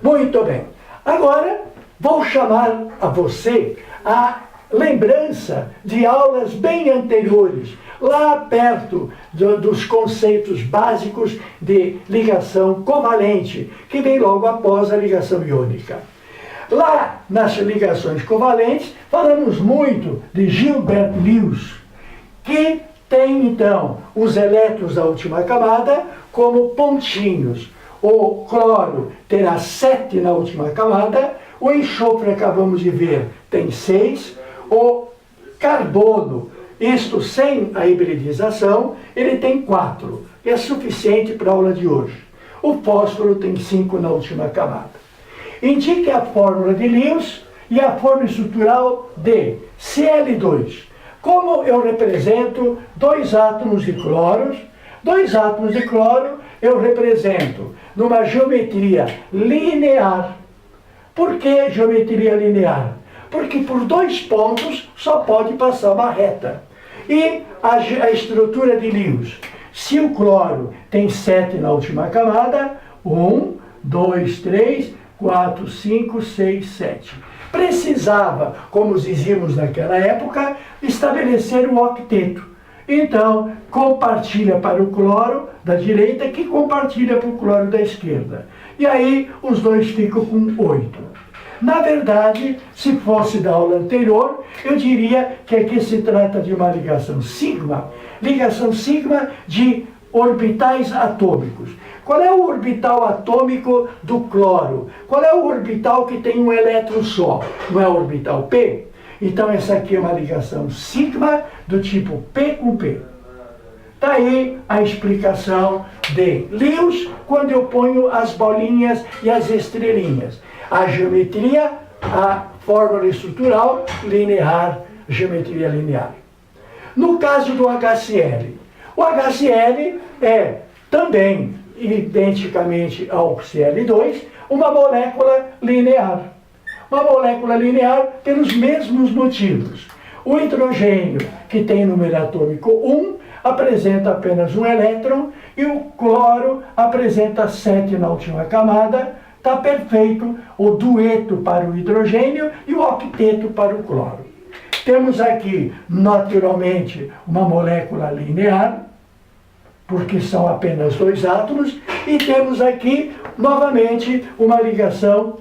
Muito bem. Agora, vou chamar a você a lembrança de aulas bem anteriores, lá perto dos conceitos básicos de ligação covalente, que vem logo após a ligação iônica. Lá nas ligações covalentes, falamos muito de Gilbert Lewis, que tem então os elétrons da última camada como pontinhos. O cloro terá 7 na última camada, o enxofre, acabamos de ver, tem 6, o carbono, isto sem a hibridização, ele tem 4, é suficiente para a aula de hoje. O fósforo tem 5 na última camada. Indique a fórmula de Lewis e a fórmula estrutural de Cl2. Como eu represento 2 átomos de cloro, 2 átomos de cloro eu represento numa geometria linear. Por que geometria linear? Porque por 2 pontos só pode passar uma reta. E a estrutura de Lewis, se o cloro tem 7 na última camada, 1, 2, 3, 4, 5, 6, 7. Precisava, como dizíamos naquela época, estabelecer o octeto. Então, compartilha para o cloro da direita, que compartilha para o cloro da esquerda. E aí, os dois ficam com 8. Na verdade, se fosse da aula anterior, eu diria que aqui se trata de uma ligação sigma de orbitais atômicos. Qual é o orbital atômico do cloro? Qual é o orbital que tem um elétron só? Não é o orbital P? Então essa aqui é uma ligação sigma do tipo P com P. Daí a explicação de Lewis quando eu ponho as bolinhas e as estrelinhas. A geometria, a fórmula estrutural linear, geometria linear. No caso do HCl, o HCl é também, identicamente ao Cl2, uma molécula linear. Uma molécula linear pelos mesmos motivos. O hidrogênio, que tem número atômico 1, apresenta apenas um elétron, e o cloro apresenta 7 na última camada. Está perfeito o dueto para o hidrogênio e o octeto para o cloro. Temos aqui, naturalmente, uma molécula linear, porque são apenas 2 átomos, e temos aqui, novamente, uma ligação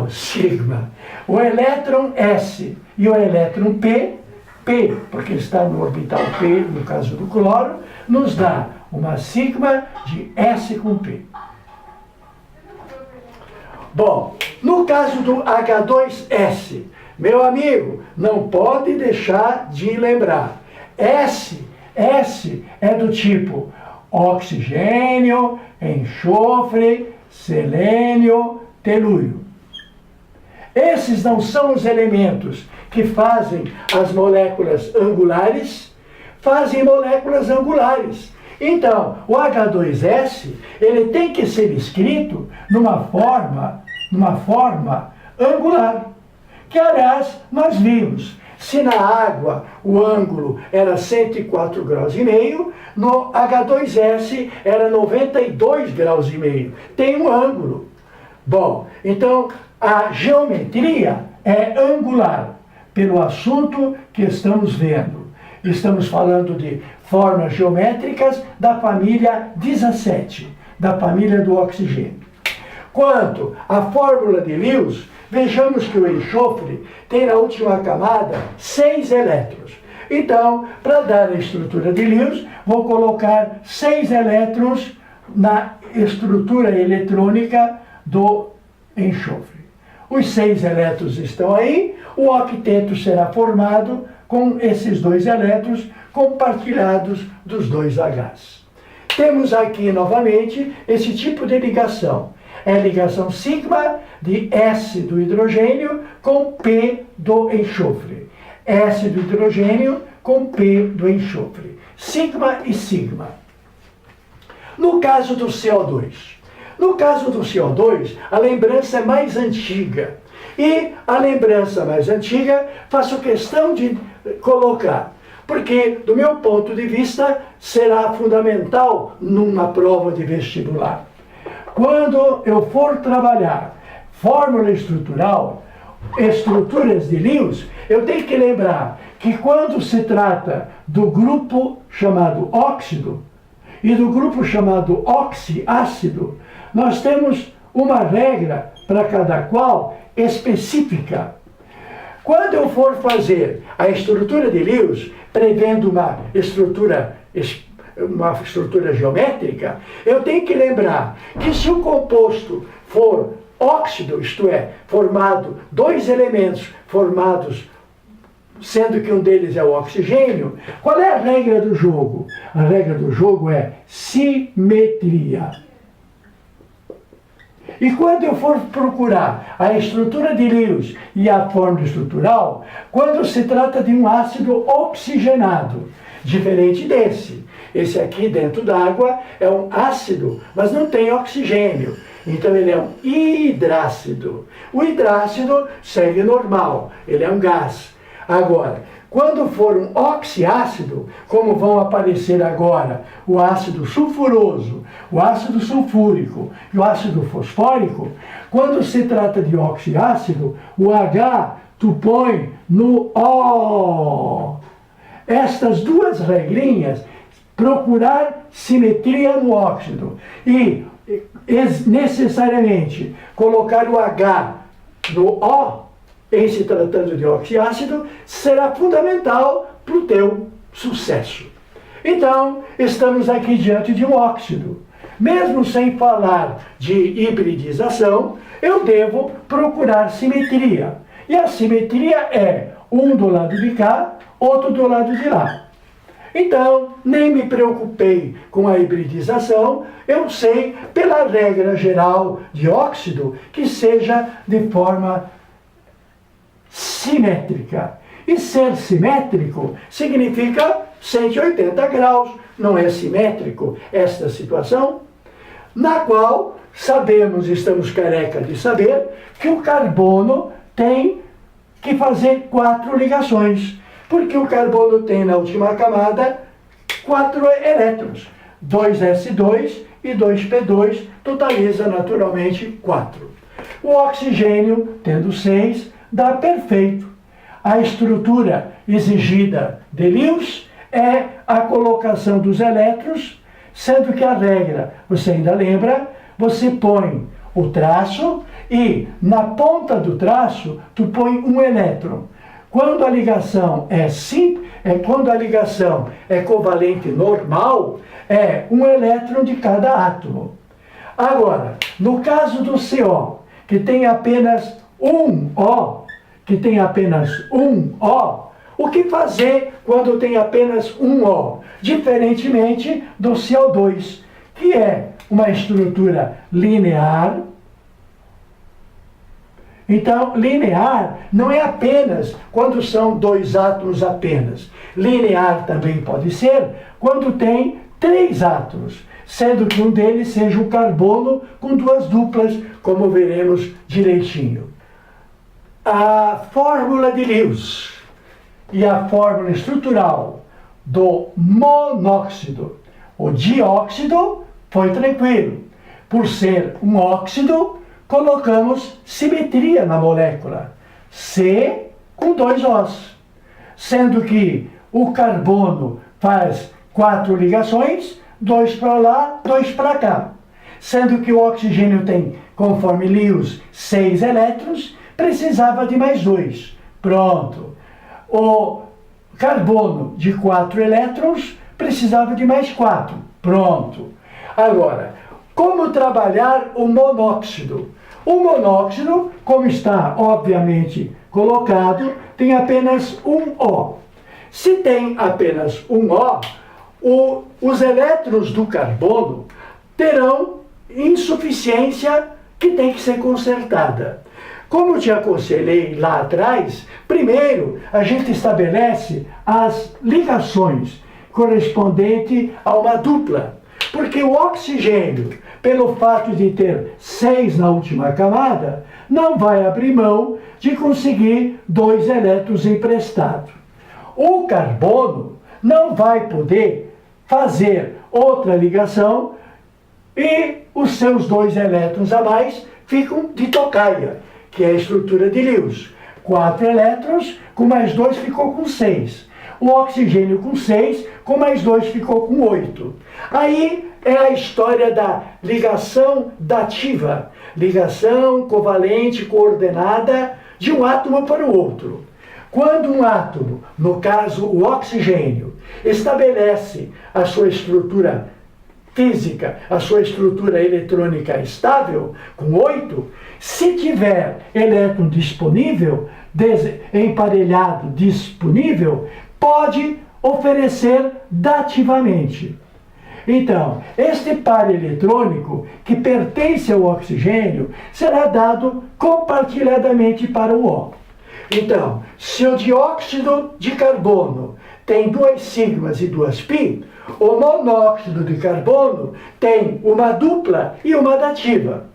sigma. O elétron S e o elétron P, porque está no orbital P, no caso do cloro, nos dá uma sigma de S com P. Bom, no caso do H2S, meu amigo, não pode deixar de lembrar. S é do tipo oxigênio, enxofre, selênio, telúrio. Esses não são os elementos que fazem as moléculas angulares, fazem moléculas angulares. Então, o H2S, ele tem que ser escrito numa forma angular, que aliás nós vimos. Se na água o ângulo era 104 graus e meio, no H2S era 92 graus e meio. Tem um ângulo. Bom, então a geometria é angular, pelo assunto que estamos vendo. Estamos falando de formas geométricas da família 17, da família do oxigênio. Quanto à fórmula de Lewis, vejamos que o enxofre tem na última camada 6 elétrons. Então, para dar a estrutura de Lewis, vou colocar 6 elétrons na estrutura eletrônica do enxofre. Os 6 elétrons estão aí, o octeto será formado com esses 2 elétrons compartilhados dos 2 Hs. Temos aqui novamente esse tipo de ligação. É a ligação sigma de S do hidrogênio com P do enxofre. S do hidrogênio com P do enxofre. Sigma e sigma. No caso do CO2. No caso do CO2, a lembrança é mais antiga. E a lembrança mais antiga, faço questão de colocar, porque, do meu ponto de vista, será fundamental numa prova de vestibular. quando eu for trabalhar fórmula estrutural, estruturas de Lewis, eu tenho que lembrar que quando se trata do grupo chamado óxido e do grupo chamado oxiácido, nós temos uma regra para cada qual específica. Quando eu for fazer a estrutura de Lewis, prevendo uma estrutura geométrica, eu tenho que lembrar que se o composto for óxido, isto é, formado dois elementos formados, sendo que um deles é o oxigênio, qual é a regra do jogo? A regra do jogo é simetria. E quando eu for procurar a estrutura de Lewis e a fórmula estrutural, quando se trata de um ácido oxigenado, diferente desse. Esse aqui dentro d'água é um ácido, mas não tem oxigênio. Então ele é um hidrácido. O hidrácido segue normal, ele é um gás. Agora, quando for um oxiácido, como vão aparecer agora o ácido sulfuroso, o ácido sulfúrico e o ácido fosfórico, quando se trata de oxiácido, o H tu põe no O. Estas duas regrinhas, procurar simetria no óxido e necessariamente colocar o H no O, em se tratando de oxiácido, será fundamental para o teu sucesso. Então, estamos aqui diante de um óxido. Mesmo sem falar de hibridização, eu devo procurar simetria. E a simetria é um do lado de cá, outro do lado de lá. Então, nem me preocupei com a hibridização, eu sei, pela regra geral de óxido, que seja de forma simétrica. E ser simétrico significa 180 graus, não é simétrico esta situação, na qual sabemos, estamos careca de saber, que o carbono tem que fazer 4 ligações, porque o carbono tem na última camada 4 elétrons, 2s2 e 2p2, totaliza naturalmente 4. O oxigênio, tendo 6, dá perfeito. A estrutura exigida de Lewis é a colocação dos elétrons, sendo que a regra, você ainda lembra, você põe o traço e na ponta do traço tu põe um elétron. Quando a ligação é covalente normal, é um elétron de cada átomo. Agora, no caso do CO, que tem apenas um O, o que fazer quando tem apenas um O? Diferentemente do CO2, que é uma estrutura linear. Então, linear não é apenas quando são 2 átomos apenas. Linear também pode ser quando tem 3 átomos, sendo que um deles seja o carbono com 2 duplas, como veremos direitinho. A fórmula de Lewis e a fórmula estrutural do monóxido, o dióxido, foi tranquilo. Por ser um óxido, colocamos simetria na molécula, C com 2 Os, sendo que o carbono faz 4 ligações, 2 para lá, 2 para cá, sendo que o oxigênio tem, conforme Lewis, 6 elétrons, precisava de mais 2. Pronto. O carbono de 4 elétrons precisava de mais 4. Pronto. Agora, como trabalhar o monóxido? O monóxido, como está obviamente colocado, tem apenas um O. Se tem apenas um O, os elétrons do carbono terão insuficiência que tem que ser consertada. Como te aconselhei lá atrás, primeiro a gente estabelece as ligações correspondentes a uma dupla. Porque o oxigênio, pelo fato de ter 6 na última camada, não vai abrir mão de conseguir 2 elétrons emprestados. O carbono não vai poder fazer outra ligação E os seus 2 elétrons a mais ficam de tocaia, que é a estrutura de Lewis. 4 elétrons, com mais 2 ficou com 6. O oxigênio com 6, com mais 2 ficou com 8. Aí é a história da ligação dativa, ligação covalente coordenada de um átomo para o outro. Quando um átomo, no caso o oxigênio, estabelece a sua estrutura física, a sua estrutura eletrônica estável, com 8, se tiver elétron disponível, emparelhado disponível, pode oferecer dativamente. Então, este par eletrônico, que pertence ao oxigênio, será dado compartilhadamente para o O. Então, se o dióxido de carbono tem 2 sigmas e 2 pi, o monóxido de carbono tem uma dupla e uma dativa,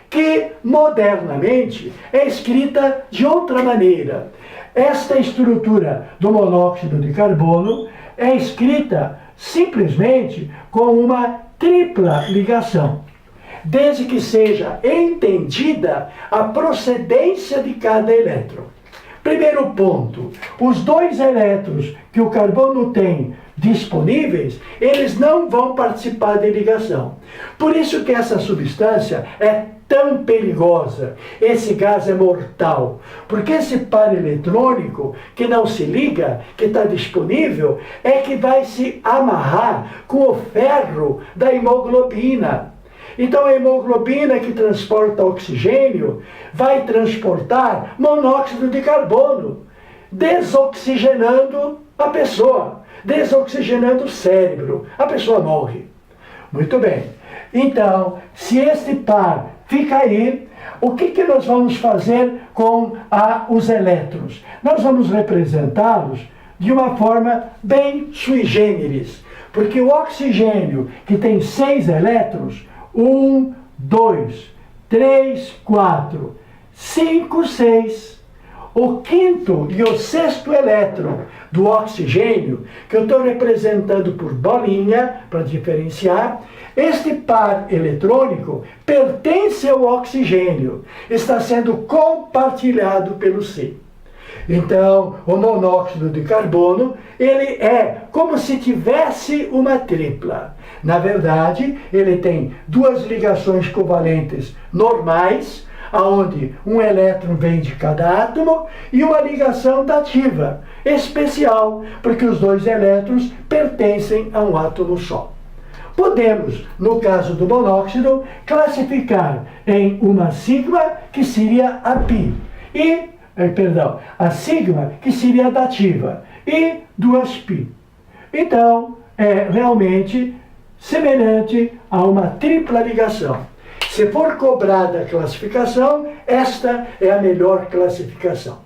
que modernamente é escrita de outra maneira. Esta estrutura do monóxido de carbono é escrita simplesmente com uma tripla ligação, desde que seja entendida a procedência de cada elétron. Primeiro ponto, os 2 elétrons que o carbono tem disponíveis, eles não vão participar de ligação. Por isso que essa substância é tão perigosa, esse gás é mortal, porque esse par eletrônico que não se liga, que está disponível, é que vai se amarrar com o ferro da hemoglobina. Então a hemoglobina que transporta oxigênio vai transportar monóxido de carbono, desoxigenando a pessoa, desoxigenando o cérebro, a pessoa morre. Muito bem. Então, se este par fica aí, o que nós vamos fazer com os elétrons? Nós vamos representá-los de uma forma bem sui generis, porque o oxigênio, que tem 6 elétrons, 1, 2, 3, 4, 5, 6. O quinto e o sexto elétron do oxigênio, que eu estou representando por bolinha, para diferenciar, este par eletrônico pertence ao oxigênio, está sendo compartilhado pelo C. Então, o monóxido de carbono, ele é como se tivesse uma tripla. Na verdade, ele tem 2 ligações covalentes normais, onde um elétron vem de cada átomo, e uma ligação dativa, especial, porque os 2 elétrons pertencem a um átomo só. Podemos, no caso do monóxido, classificar em uma sigma, que seria a pi, a sigma, que seria a dativa, e 2 pi. Então, é realmente semelhante a uma tripla ligação. Se for cobrada a classificação, esta é a melhor classificação.